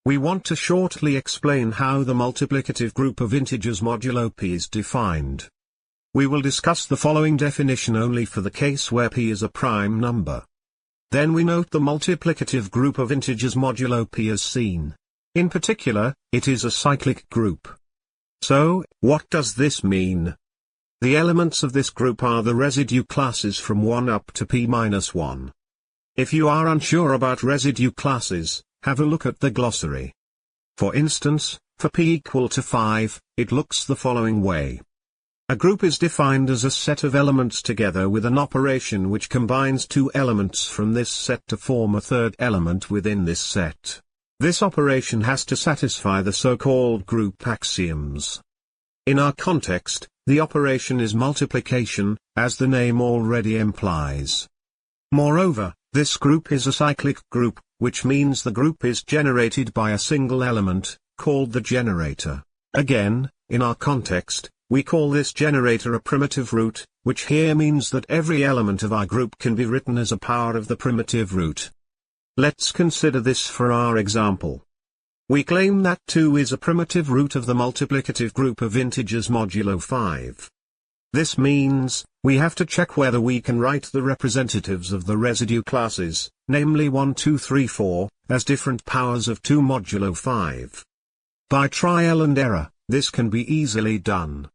We want to shortly explain how the multiplicative group of integers modulo p is defined. We will discuss the following definition only for the case where p is a prime number. Then we note the multiplicative group of integers modulo p as seen. In particular, it is a cyclic group. So, what does this mean? The elements of this group are the residue classes from 1 up to p-1. If you are unsure about residue classes, have a look at the glossary. For instance, for p equal to 5, it looks the following way. A group is defined as a set of elements together with an operation which combines two elements from this set to form a third element within this set. This operation has to satisfy the so-called group axioms. In our context, the operation is multiplication, as the name already implies. Moreover, this group is a cyclic group, which means the group is generated by a single element, called the generator. Again, in our context, we call this generator a primitive root, which here means that every element of our group can be written as a power of the primitive root. Let's consider this for our example. We claim that 2 is a primitive root of the multiplicative group of integers modulo 5. This means, we have to check whether we can write the representatives of the residue classes, namely 1 2 3 4, as different powers of 2 modulo 5. By trial and error, this can be easily done.